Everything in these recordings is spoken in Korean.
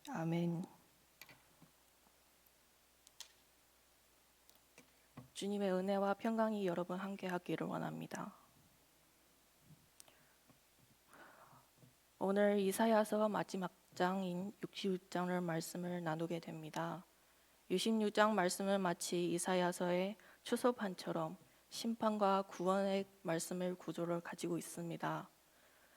아멘. 주님의 은혜와 평강이 여러분 함께하기를 원합니다. 오늘 이사야서 마지막 장인 66장을 말씀을 나누게 됩니다. 66장 말씀은 마치 이사야서의 추서판처럼 심판과 구원의 말씀을 구조를 가지고 있습니다.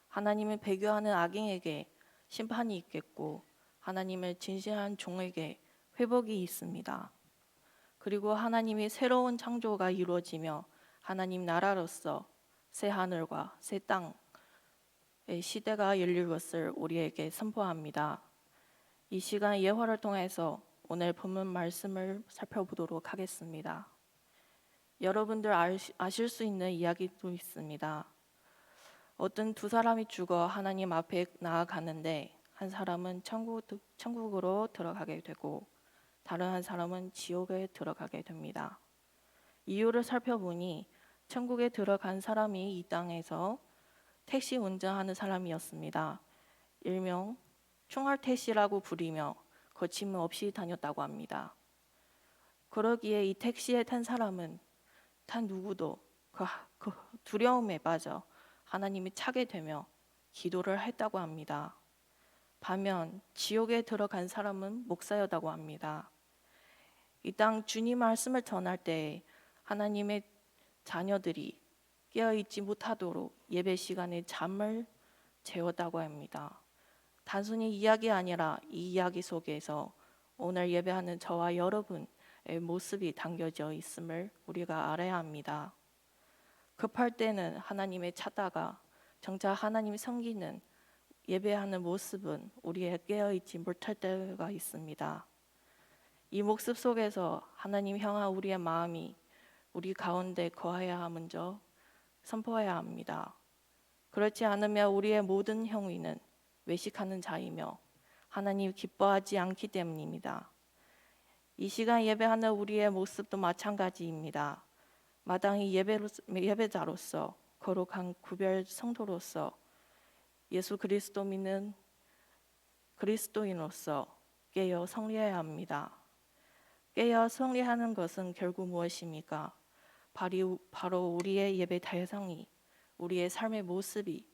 하나님을 배교하는 악인에게 심판이 있겠고 하나님을 진실한 종에게 회복이 있습니다. 그리고 하나님이 새로운 창조가 이루어지며 하나님 나라로서 새 하늘과 새 땅의 시대가 열릴 것을 우리에게 선포합니다. 이 시간 예화를 통해서 오늘 본문 말씀을 살펴보도록 하겠습니다. 여러분들 아실 수 있는 이야기도 있습니다. 어떤 두 사람이 죽어 하나님 앞에 나아가는데 한 사람은 천국으로 들어가게 되고 다른 한 사람은 지옥에 들어가게 됩니다. 이유를 살펴보니 천국에 들어간 사람이 이 땅에서 택시 운전하는 사람이었습니다. 일명 총알택시라고 부리며 거침없이 없이 다녔다고 합니다. 그러기에 이 택시에 탄 사람은 단 누구도 그 두려움에 빠져 하나님이 차게 되며 기도를 했다고 합니다. 반면 지옥에 들어간 사람은 목사였다고 합니다. 이 땅 주님 말씀을 전할 때 하나님의 자녀들이 깨어있지 못하도록 예배 시간에 잠을 재웠다고 합니다. 단순히 이야기 아니라 이 이야기 속에서 오늘 예배하는 저와 여러분의 모습이 담겨져 있음을 우리가 알아야 합니다. 급할 때는 하나님의 찾다가 정작 하나님 섬기는 예배하는 모습은 우리의 깨어있지 못할 때가 있습니다. 이 모습 속에서 하나님 향한 우리의 마음이 우리 가운데 거해야 함은저 선포해야 합니다. 그렇지 않으면 우리의 모든 행위는 외식하는 자이며 하나님 기뻐하지 않기 때문입니다. 이 시간 예배하는 우리의 모습도 마찬가지입니다. 마땅히 예배자로서 거룩한 구별 성도로서 예수 그리스도 믿는 그리스도인으로서 깨어 성리해야 합니다. 깨어 성리하는 것은 결국 무엇입니까? 바로 우리의 예배 대상이 우리의 삶의 모습이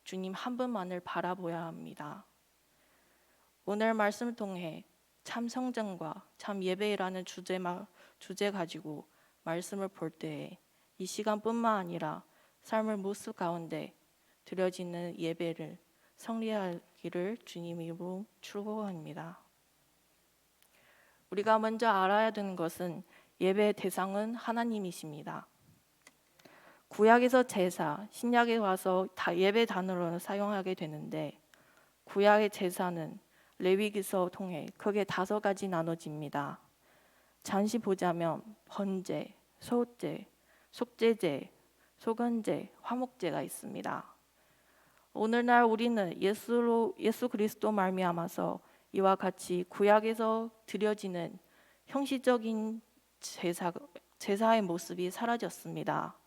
주님 한 분만을 바라보아야 합니다. 오늘 말씀을 통해 참 성전과 참 예배라는 주제 가지고 말씀을 볼 때에 이 시간뿐만 아니라 삶의 모습 가운데 드려지는 예배를 성리하기를 주님 이름으로 축원합니다. 우리가 먼저 알아야 되는 것은 예배의 대상은 하나님이십니다. 구약에서 제사, 신약에 와서 다 예배 단어로 사용하게 되는데 구약의 제사는 레위기서 통해 크게 5가지 나눠집니다. 잠시 보자면 번제, 소제, 속죄제, 소건제, 화목제가 있습니다. 오늘날 우리는 예수 그리스도 말미암아서 이와 같이 구약에서 드려지는 형식적인 제사의 모습이 사라졌습니다.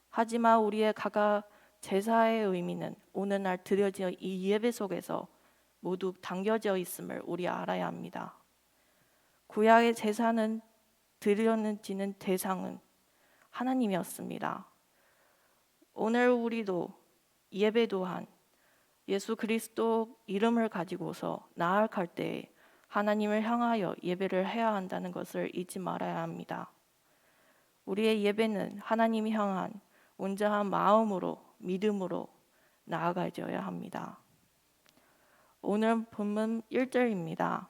하지만 우리의 각각 제사의 의미는 오늘날 드려진 이 예배 속에서 모두 담겨져 있음을 우리 알아야 합니다. 구약의 제사는 드려지는 대상은 하나님이었습니다. 오늘 우리도 예배 또한 예수 그리스도 이름을 가지고서 나아갈 때에 하나님을 향하여 예배를 해야 한다는 것을 잊지 말아야 합니다. 우리의 예배는 하나님이 향한 온전한 마음으로 믿음으로 나아가져야 합니다. 오늘 본문 1절입니다.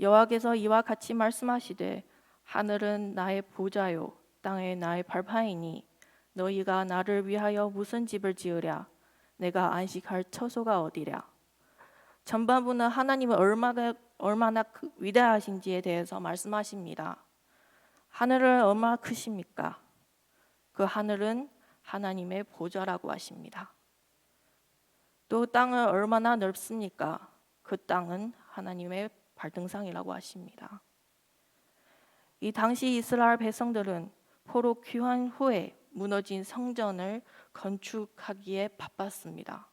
여호와께서 이와 같이 말씀하시되 하늘은 나의 보좌요 땅에 나의 발판이니 너희가 나를 위하여 무슨 집을 지으랴 내가 안식할 처소가 어디랴. 전반부는 하나님은 얼마나 위대하신지에 대해서 말씀하십니다. 하늘은 얼마나 크십니까? 그 하늘은 하나님의 보좌라고 하십니다. 또 땅은 얼마나 넓습니까? 그 땅은 하나님의 발등상이라고 하십니다. 이 당시 이스라엘 백성들은 포로 귀환 후에 무너진 성전을 건축하기에 바빴습니다.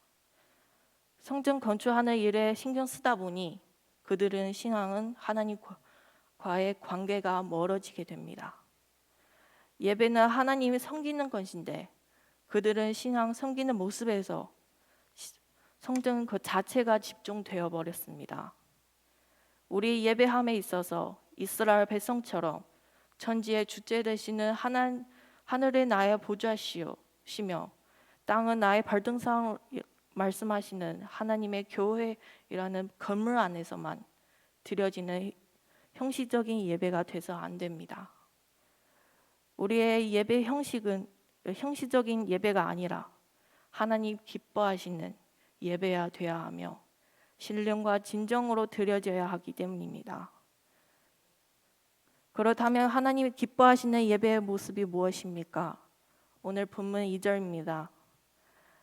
성전 건축하는 일에 신경 쓰다 보니 그들은 신앙은 하나님과의 관계가 멀어지게 됩니다. 예배는 하나님이 섬기는 것인데 그들은 신앙 섬기는 모습에서 성전 그 자체가 집중되어 버렸습니다. 우리 예배함에 있어서 이스라엘 백성처럼 천지의 주체 되시는 하늘의 나의 보좌시며 땅은 나의 발등상 말씀하시는 하나님의 교회라는 건물 안에서만 드려지는 형식적인 예배가 돼서 안 됩니다. 우리의 예배 형식은 형식적인 예배가 아니라 하나님 기뻐하시는 예배야 돼야 하며 신령과 진정으로 드려져야 하기 때문입니다. 그렇다면 하나님이 기뻐하시는 예배의 모습이 무엇입니까? 오늘 본문 2절입니다.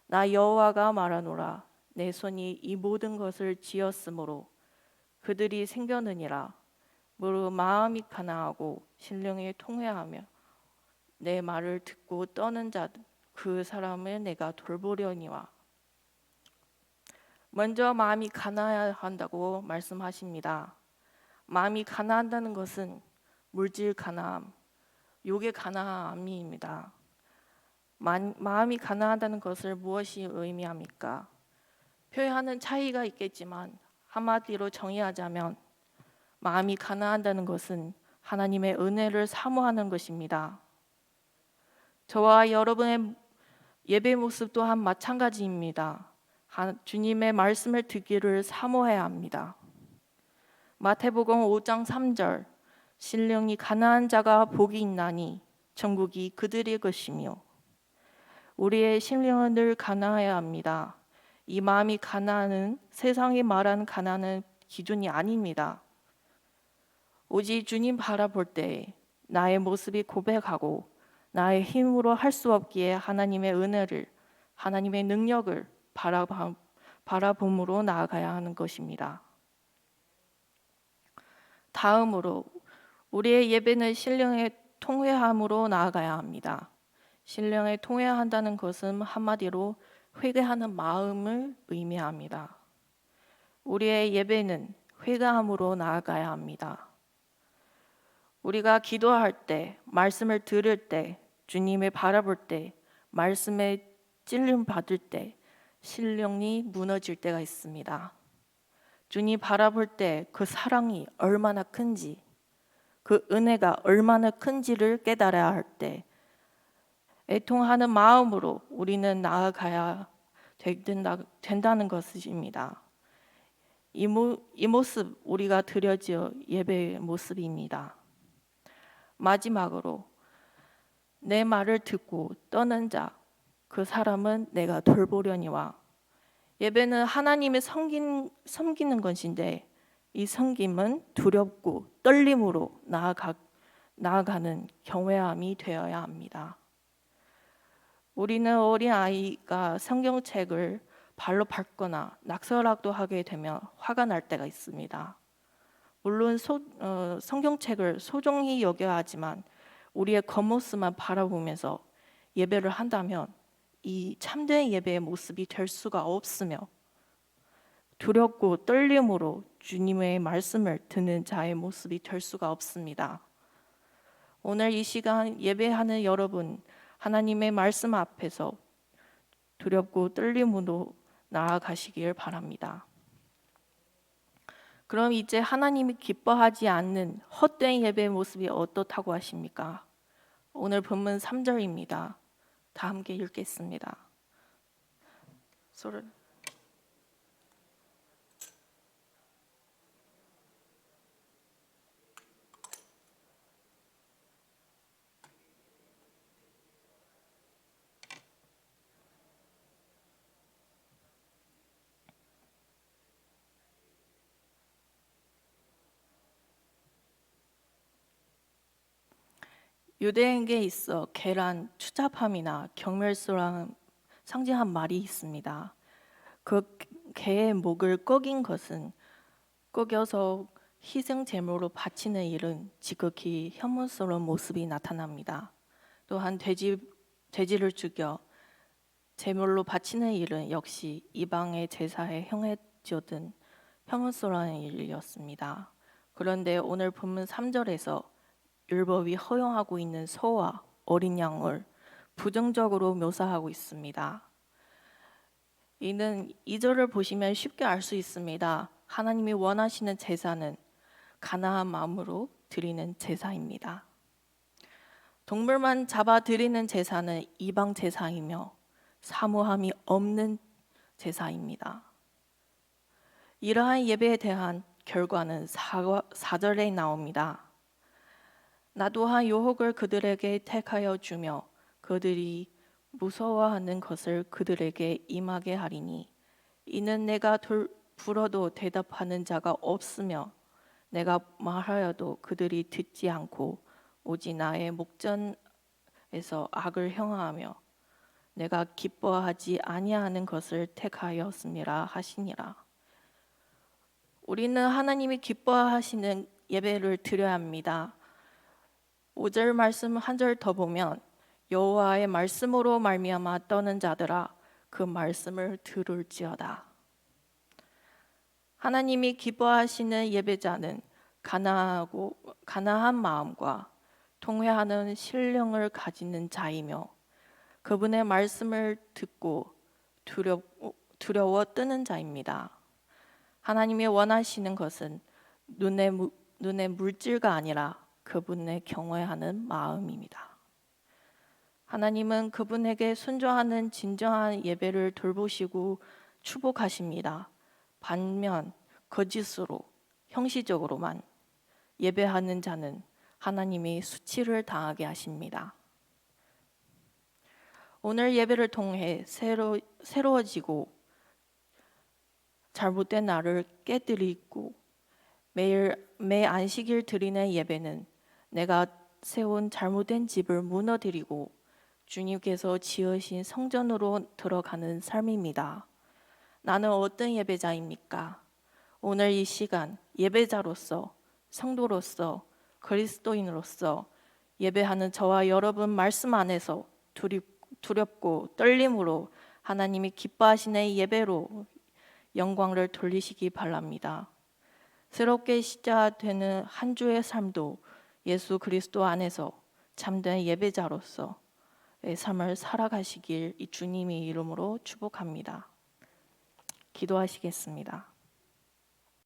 나 여호와가 말하노라 내 손이 이 모든 것을 지었으므로 그들이 생겨느니라. 무릇 마음이 가난하고 신령에 통회하며 내 말을 듣고 떠는 자 그 사람을 내가 돌보려니와. 먼저 마음이 가난한다고 말씀하십니다. 마음이 가난한다는 것은 물질 가난함, 육의 가난함입니다. 마음이 가난하다는 것을 무엇이 의미합니까? 표현하는 차이가 있겠지만 한마디로 정의하자면 마음이 가난하다는 것은 하나님의 은혜를 사모하는 것입니다. 저와 여러분의 예배 모습 또한 마찬가지입니다. 주님의 말씀을 듣기를 사모해야 합니다. 마태복음 5장 3절 신령이 가난한 자가 복이 있나니 천국이 그들의 것이며. 우리의 신령은 늘 가난해야 합니다. 이 마음이 가난은 세상이 말하는 가난은 기준이 아닙니다. 오직 주님 바라볼 때 나의 모습이 고백하고 나의 힘으로 할 수 없기에 하나님의 은혜를, 하나님의 능력을 바라봄으로 나아가야 하는 것입니다. 다음으로 우리의 예배는 신령의 통회함으로 나아가야 합니다. 신령에 통회한다는 것은 한마디로 회개하는 마음을 의미합니다. 우리의 예배는 회개함으로 나아가야 합니다. 우리가 기도할 때, 말씀을 들을 때, 주님을 바라볼 때, 말씀에 찔림 받을 때 신령이 무너질 때가 있습니다. 주님 바라볼 때 그 사랑이 얼마나 큰지, 그 은혜가 얼마나 큰지를 깨달아야 할 때 애통하는 마음으로 우리는 나아가야 된다는 것입니다. 이 모습 우리가 드려질 예배의 모습입니다. 마지막으로 내 말을 듣고 떠는 자 그 사람은 내가 돌보려니와. 예배는 하나님의 섬기는 것인데 이 섬김은 두렵고 떨림으로 나아가는 경외함이 되어야 합니다. 우리는 어린아이가 성경책을 발로 밟거나 낙서라도 하게 되면 화가 날 때가 있습니다. 물론 성경책을 소중히 여겨야 하지만 우리의 겉모습만 바라보면서 예배를 한다면 이 참된 예배의 모습이 될 수가 없으며 두렵고 떨림으로 주님의 말씀을 듣는 자의 모습이 될 수가 없습니다. 오늘 이 시간 예배하는 여러분, 하나님의 말씀 앞에서 두렵고 떨림으로 나아가시길 바랍니다. 그럼 이제 하나님이 기뻐하지 않는 헛된 예배의 모습이 어떻다고 하십니까? 오늘 본문 3절입니다. 다 함께 읽겠습니다. 유대인에게 있어 계란, 추잡함이나 경멸스러움 상징한 말이 있습니다. 그 개의 목을 꺾인 것은 꺾여서 희생 제물로 바치는 일은 지극히 혐오스러운 모습이 나타납니다. 또한 돼지를 죽여 제물로 바치는 일은 역시 이방의 제사에 행해져든 혐오스러운 일이었습니다. 그런데 오늘 본문 3절에서 율법이 허용하고 있는 소와 어린 양을 부정적으로 묘사하고 있습니다. 이는 2절을 보시면 쉽게 알 수 있습니다. 하나님이 원하시는 제사는 가나한 마음으로 드리는 제사입니다. 동물만 잡아 드리는 제사는 이방 제사이며 사모함이 없는 제사입니다. 이러한 예배에 대한 결과는 4절에 나옵니다. 나 또한 유혹을 그들에게 택하여 주며 그들이 무서워하는 것을 그들에게 임하게 하리니 이는 내가 불어도 대답하는 자가 없으며 내가 말하여도 그들이 듣지 않고 오직 나의 목전에서 악을 행하며 내가 기뻐하지 아니하는 것을 택하였음이라 하시니라. 우리는 하나님이 기뻐하시는 예배를 드려야 합니다. 5절 말씀 한 절 더 보면 여호와의 말씀으로 말미암아 떠는 자들아 그 말씀을 들을지어다. 하나님이 기뻐하시는 예배자는 가나한 마음과 통회하는 신령을 가지는 자이며 그분의 말씀을 듣고 두려워 뜨는 자입니다. 하나님이 원하시는 것은 눈의 물질가 아니라 그분의 경외하는 마음입니다. 하나님은 그분에게 순종하는 진정한 예배를 돌보시고 축복하십니다. 반면 거짓으로 형식적으로만 예배하는 자는 하나님이 수치를 당하게 하십니다. 오늘 예배를 통해 새로워지고 잘못된 나를 깨뜨리고 매 안식일 드리는 예배는 내가 세운 잘못된 집을 무너뜨리고 주님께서 지으신 성전으로 들어가는 삶입니다. 나는 어떤 예배자입니까? 오늘 이 시간 예배자로서, 성도로서, 그리스도인으로서 예배하는 저와 여러분 말씀 안에서 두렵고 떨림으로 하나님이 기뻐하시는 예배로 영광을 돌리시기 바랍니다. 새롭게 시작되는 한 주의 삶도 예수 그리스도 안에서 참된 예배자로서 삶을 살아가시길 이 주님의 이름으로 축복합니다. 기도하시겠습니다.